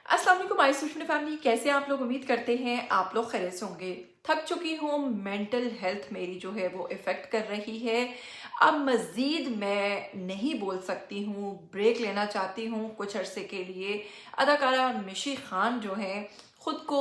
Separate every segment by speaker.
Speaker 1: अस्सलाम वालेकुम my सुशमी family, कैसे आप लोग? उम्मीद करते हैं आप लोग खैरियत से होंगे। थक चुकी हूँ, मेंटल हेल्थ मेरी जो है वो इफ़ेक्ट कर रही है। अब मज़ीद मैं नहीं बोल सकती हूँ, ब्रेक लेना चाहती हूँ कुछ अरसे के लिए। अदाकारा मिशी खान जो है ख़ुद को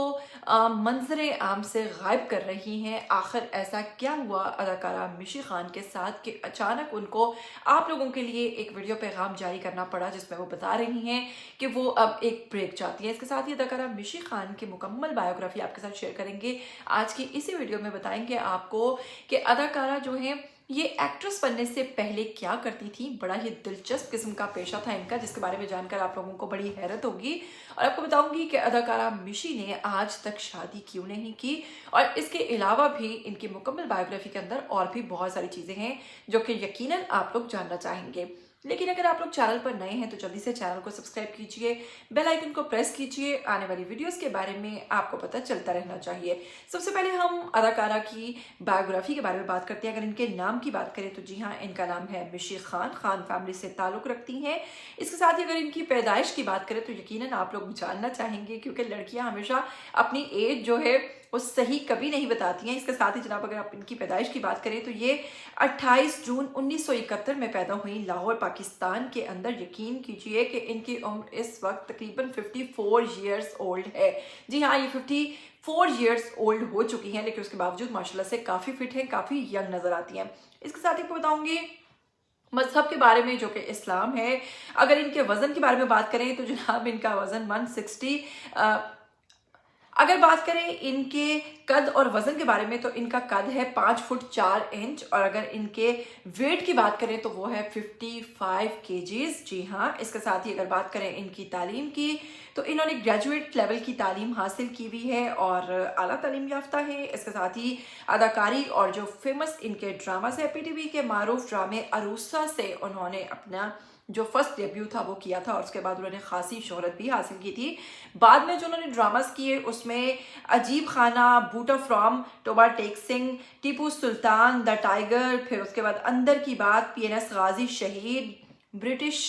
Speaker 1: मंजर आम से गायब कर रही हैं। आखिर ऐसा क्या हुआ अदाकारा मिशी खान के साथ कि अचानक उनको आप लोगों के लिए एक वीडियो पैगाम जारी करना पड़ा, जिसमें वो बता रही हैं कि वो अब एक ब्रेक चाहती हैं। इसके साथ ही अदाकारा मिशी खान की मुकम्मल बायोग्राफी आपके साथ शेयर करेंगे आज की इसी वीडियो में। बताएंगे आपको कि अदाकारा जो है ये एक्ट्रेस बनने से पहले क्या करती थी। बड़ा ही दिलचस्प किस्म का पेशा था इनका, जिसके बारे में जानकर आप लोगों को बड़ी हैरत होगी। और आपको बताऊंगी कि अदाकारा मिशी ने आज तक शादी क्यों नहीं की, और इसके अलावा भी इनकी मुकम्मल बायोग्राफी के अंदर और भी बहुत सारी चीज़ें हैं जो कि यकीनन आप लोग जानना चाहेंगे। लेकिन अगर आप लोग चैनल पर नए हैं तो जल्दी से चैनल को सब्सक्राइब कीजिए, बेल आइकन को प्रेस कीजिए, आने वाली वीडियोस के बारे में आपको पता चलता रहना चाहिए। सबसे पहले हम अदाकारा की बायोग्राफी के बारे में बात करते हैं। अगर इनके नाम की बात करें तो जी हाँ, इनका नाम है मिशी खान। खान फैमिली से ताल्लुक़ रखती हैं। इसके साथ ही अगर इनकी पैदाइश की बात करें तो यकीनन आप लोग जानना चाहेंगे, क्योंकि लड़कियाँ हमेशा अपनी एज जो है वो सही कभी नहीं बताती हैं। इसके साथ ही जनाब, अगर आप इनकी पैदाइश की बात करें तो ये 28 जून 1971 में पैदा हुई लाहौर पाकिस्तान के अंदर। यकीन कीजिए कि इनकी उम्र इस वक्त तकरीबन 54 ईयर्स ओल्ड है। जी हाँ, ये 54 ईयर्स ओल्ड हो चुकी हैं, लेकिन उसके बावजूद माशाल्लाह से काफ़ी फिट हैं, काफ़ी यंग नज़र आती हैं। इसके साथ ही आपको बताऊँगी मजहब के बारे में, जो कि इस्लाम है। अगर इनके वज़न के बारे में बात करें तो जनाब इनका वज़न 160। अगर बात करें इनके कद और वजन के बारे में तो इनका कद है 5 फुट 4 इंच, और अगर इनके वेट की बात करें तो वो है 55 केजीज। जी हाँ, इसके साथ ही अगर बात करें इनकी तालीम की तो इन्होंने ग्रेजुएट लेवल की तालीम हासिल की हुई है और आला तालीम याफ्ता है। इसके साथ ही अदाकारी और जो फेमस इनके ड्रामास है, पीटीवी के मारूफ ड्रामे अरूसा से उन्होंने अपना जो फर्स्ट डेब्यू था वो किया था, और उसके बाद उन्होंने खासी शोहरत भी हासिल की थी। बाद में जो उन्होंने ड्रामास किए उसमें अजीब खाना, Boota from, Toba Tek Singh, Tipu Sultan, the tiger, फिर उसके बाद अंदर की बात, पीएनएस गाजी शहीद, ब्रिटिश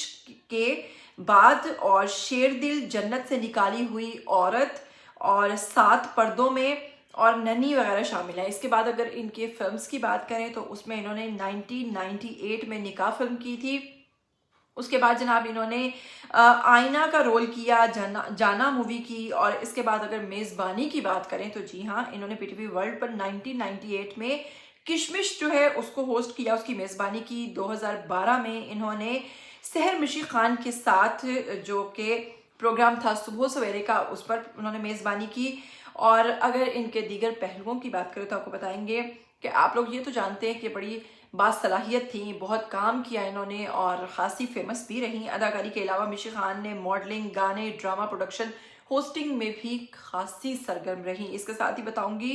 Speaker 1: के बाद, और शेर दिल, जन्नत से निकाली हुई औरत, और 7 पर्दों में, और नन्ही वगैरह शामिल है। इसके बाद अगर इनके फिल्म्स की बात करें तो उसमें इन्होंने 1998 में निकाह फिल्म की थी। उसके बाद जनाब इन्होंने आईना का रोल किया, जाना मूवी की, और इसके बाद अगर मेज़बानी की बात करें तो जी हाँ, इन्होंने पीटीवी वर्ल्ड पर 1998 में किशमिश जो है उसको होस्ट किया, उसकी मेज़बानी की। 2012 में इन्होंने सहर मिशी खान के साथ जो कि प्रोग्राम था सुबह सवेरे का, उस पर उन्होंने मेज़बानी की। और अगर इनके दीगर पहलुओं की बात करें तो आपको बताएंगे कि आप लोग ये तो जानते हैं कि बड़ी बासलाहियत थी, बहुत काम किया इन्होंने और ख़ासी फेमस भी रही। अदाकारी के अलावा मिशी खान ने मॉडलिंग, गाने, ड्रामा प्रोडक्शन, होस्टिंग में भी खासी सरगर्म रही। इसके साथ ही बताऊंगी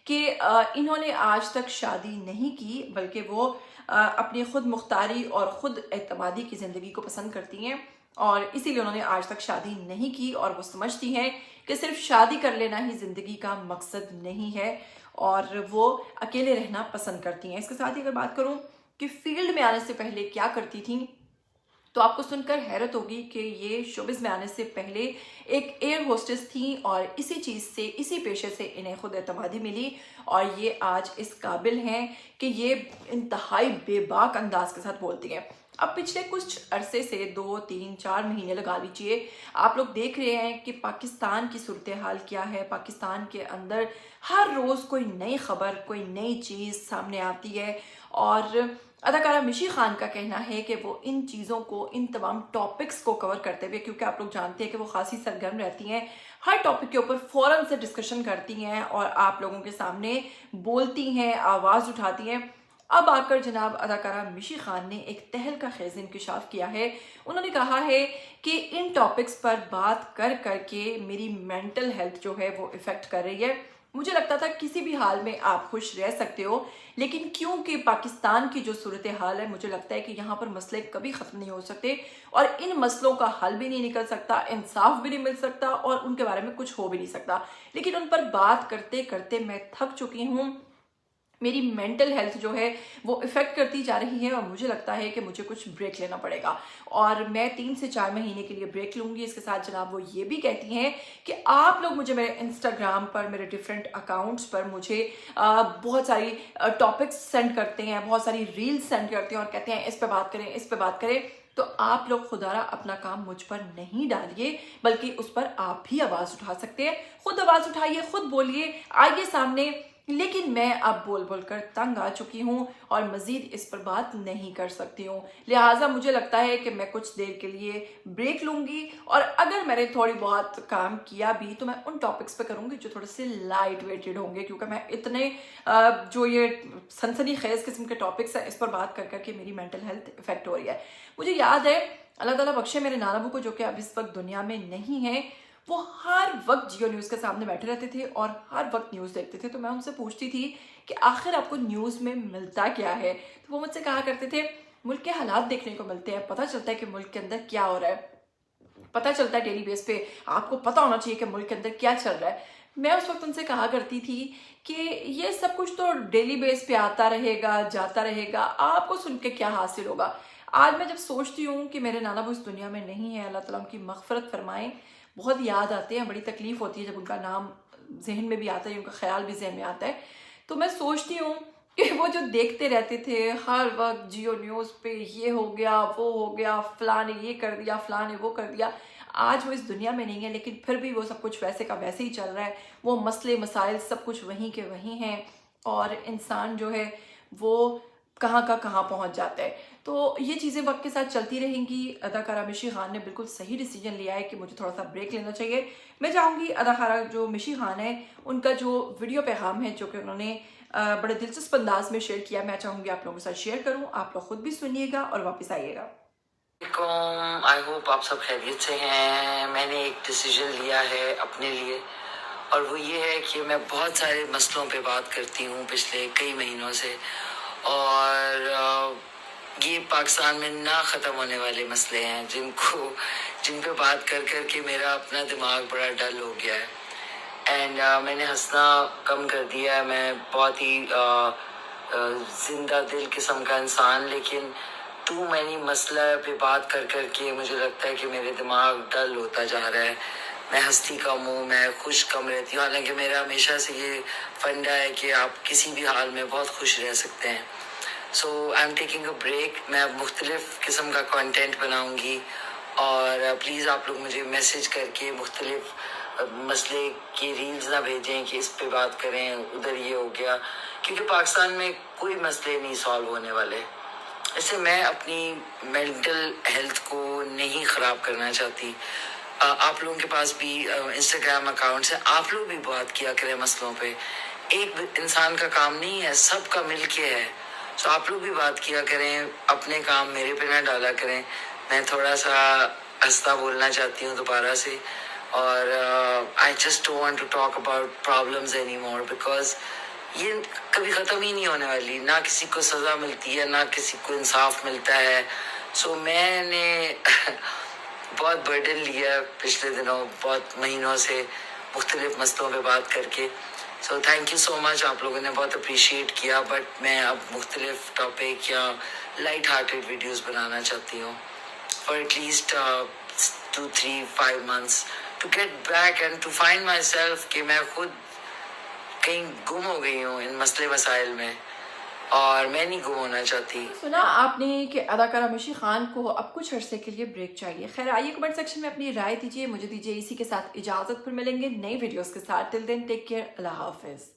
Speaker 1: कि इन्होंने आज तक शादी नहीं की, बल्कि वो अपनी खुद मुख्तारी और ख़ुद एतमादी की ज़िंदगी को पसंद करती हैं, और इसीलिए उन्होंने आज तक शादी नहीं की। और वो समझती हैं कि सिर्फ शादी कर लेना ही ज़िंदगी का मकसद नहीं है, और वो अकेले रहना पसंद करती हैं। इसके साथ ही अगर बात करूं कि फील्ड में आने से पहले क्या करती थी तो आपको सुनकर हैरत होगी कि ये शोबिज़ में आने से पहले एक एयर होस्टेस थी, और इसी चीज़ से, इसी पेशे से इन्हें खुद एतमादी मिली, और ये आज इस काबिल हैं कि ये इंतहाई बेबाक अंदाज के साथ बोलती हैं। अब पिछले कुछ अरसे से 2, 3, 4 महीने लगा लीजिए, आप लोग देख रहे हैं कि पाकिस्तान की सूरत हाल क्या है। पाकिस्तान के अंदर हर रोज़ कोई नई खबर, कोई नई चीज़ सामने आती है, और अदाकारा मिशी खान का कहना है कि वो इन चीज़ों को, इन तमाम टॉपिक्स को कवर करते हुए, क्योंकि आप लोग जानते हैं कि वो खासी सरगर्म रहती हैं, हर टॉपिक के ऊपर फ़ौरन से डिस्कशन करती हैं और आप लोगों के सामने बोलती हैं, आवाज़ उठाती हैं। अब आकर जनाब अदाकारा मिशी खान ने एक तहल का खेज़ इंकशाफ किया है। उन्होंने कहा है कि इन टॉपिक्स पर बात कर करके मेरी मेंटल हेल्थ जो है वो इफ़ेक्ट कर रही है। मुझे लगता था किसी भी हाल में आप खुश रह सकते हो, लेकिन क्योंकि पाकिस्तान की जो सूरत हाल है, मुझे लगता है कि यहाँ पर मसले कभी ख़त्म नहीं हो सकते, और इन मसलों का हल भी नहीं निकल सकता, इंसाफ भी नहीं मिल सकता, और उनके बारे में कुछ हो भी नहीं सकता। लेकिन उन पर बात करते करते मैं थक चुकी हूँ। मेरी मेंटल हेल्थ जो है वो इफ़ेक्ट करती जा रही है और मुझे लगता है कि मुझे कुछ ब्रेक लेना पड़ेगा और मैं 3 से 4 महीने के लिए ब्रेक लूँगी। इसके साथ जनाब वो ये भी कहती हैं कि आप लोग मुझे मेरे इंस्टाग्राम पर, मेरे डिफरेंट अकाउंट्स पर मुझे बहुत सारी टॉपिक्स सेंड करते हैं, बहुत सारी रील्स सेंड करते हैं और कहते हैं इस पे बात करें, इस पे बात करें। तो आप लोग खुदारा अपना काम मुझ पर नहीं डालिए, बल्कि उस पर आप भी आवाज़ उठा सकते हैं। खुद आवाज़ उठाइए, खुद बोलिए, आइए सामने। लेकिन मैं अब बोल बोल कर तंग आ चुकी हूँ और मज़ीद इस पर बात नहीं कर सकती हूँ। लिहाजा मुझे लगता है कि मैं कुछ देर के लिए ब्रेक लूँगी और अगर मैंने थोड़ी बहुत काम किया भी तो मैं उन टॉपिक्स पे करूँगी जो थोड़े से लाइट वेटेड होंगे, क्योंकि मैं इतने जो ये सनसनी खेज किस्म के टॉपिक्स हैं इस पर बात कर करके मेरी मेंटल हेल्थ इफेक्ट हो रही है। मुझे याद है, अल्लाह ताला बख्शे मेरे नाना अबू को, जो कि अब इस वक्त दुनिया में नहीं है, वो हर वक्त जियो न्यूज़ के सामने बैठे रहते थे और हर वक्त न्यूज़ देखते थे। तो मैं उनसे पूछती थी कि आखिर आपको न्यूज़ में मिलता क्या है? तो वो मुझसे कहा करते थे मुल्क के हालात देखने को मिलते हैं, पता चलता है कि मुल्क के अंदर क्या हो रहा है, पता चलता है डेली बेस पे, आपको पता होना चाहिए कि मुल्क के अंदर क्या चल रहा है। मैं उस वक्त उनसे कहा करती थी कि ये सब कुछ तो डेली बेस पे आता रहेगा, जाता रहेगा, आपको सुन के क्या हासिल होगा। आज मैं जब सोचती हूँ कि मेरे नाना वो इस दुनिया में नहीं है, अल्लाह ताला उनकी मग़फ़िरत फरमाए, बहुत याद आते हैं, बड़ी तकलीफ़ होती है जब उनका नाम जहन में भी आता है, उनका ख्याल भी जहन में आता है। तो मैं सोचती हूँ कि वो जो देखते रहते थे हर वक्त जियो न्यूज़ पे, ये हो गया, वो हो गया, फ़लाँ ने ये कर दिया, फ़लाँ ने वो कर दिया। आज वो इस दुनिया में नहीं है, लेकिन फिर भी वो सब कुछ वैसे का वैसे ही चल रहा है। वो मसले मसाइल सब कुछ वहीं के वहीं हैं और इंसान जो है वो कहाँ का कहाँ पहुँच जाता है। तो ये चीज़ें वक्त के साथ चलती रहेंगी। अदाकारा मिशी खान ने बिल्कुल सही डिसीजन लिया है कि मुझे थोड़ा सा ब्रेक लेना चाहिए। मैं चाहूँगी अदाकारा जो मिशी खान है, उनका जो वीडियो पैगाम है जो कि उन्होंने बड़े दिलचस्प अंदाज में शेयर किया, मैं चाहूँगी आप लोगों के साथ शेयर करूँ। आप लोग खुद भी सुनिएगा और वापस आइएगा।
Speaker 2: आई होप आप सब खैरियत से हैं। मैंने एक डिसीजन लिया है अपने लिए और वो ये है कि मैं बहुत सारे मसलों पे बात करती हूँ पिछले कई महीनों से और ये पाकिस्तान में ना ख़त्म होने वाले मसले हैं जिन पे बात कर कर के मेरा अपना दिमाग बड़ा डल हो गया है एंड मैंने हंसना कम कर दिया है। मैं बहुत ही जिंदा दिल किस्म का इंसान, लेकिन टू मैनी मसला पे बात कर कर के मुझे लगता है कि मेरे दिमाग डल होता जा रहा है। मैं हंसती कम हूँ, मैं खुश कम रहती हूँ, हालांकि मेरा हमेशा से ये फंडा है कि आप किसी भी हाल में बहुत खुश रह सकते हैं। So I am taking a break. मैं अब मुख्तलिफ किस्म का कंटेंट बनाऊंगी और प्लीज़ आप लोग मुझे मैसेज करके मुख्तलिफ मसले की रील्स ना भेजें कि इस पे बात करें, उधर ये हो गया, क्योंकि पाकिस्तान में कोई मसले नहीं सॉल्व होने वाले। ऐसे मैं अपनी मेंटल हेल्थ को नहीं ख़राब करना चाहती। आप लोगों के पास भी इंस्टाग्राम अकाउंट्स हैं, आप लोग भी बात किया करें मसलों पे। एक इंसान का काम नहीं है, सबका मिल के है। तो आप लोग भी बात किया करें, अपने काम मेरे पे ना डाला करें। मैं थोड़ा सा हंसता बोलना चाहती हूँ दोबारा से और I just don't want to talk about problems any more, because ये कभी ख़त्म ही नहीं होने वाली। ना किसी को सज़ा मिलती है, ना किसी को इंसाफ मिलता है। सो मैंने बहुत बर्डन लिया पिछले दिनों, बहुत महीनों से मुख्तलिफ मसलों पे बात करके। So thank you so much, आप लोगों ने बहुत अप्रिशिएट किया। बट मैं अब मुख्तलिफ टॉपिक या लाइट हार्टेड वीडियोस बनाना चाहती हूँ for at least 2, 3, 5 months to get back and to find my self कि मैं खुद कहीं गुम हो गई हूँ इन मसले मसाइल में और मैं नहीं गुम होना चाहती।
Speaker 1: सुना आपने कि अदाकारा मिशी खान को अब कुछ अरसे के लिए ब्रेक चाहिए। खैर, आइए कमेंट सेक्शन में अपनी राय दीजिए। मुझे दीजिए इसी के साथ इजाजत, फिर मिलेंगे नई वीडियोस के साथ। टिल देन टेक केयर, अल्लाह हाफिज।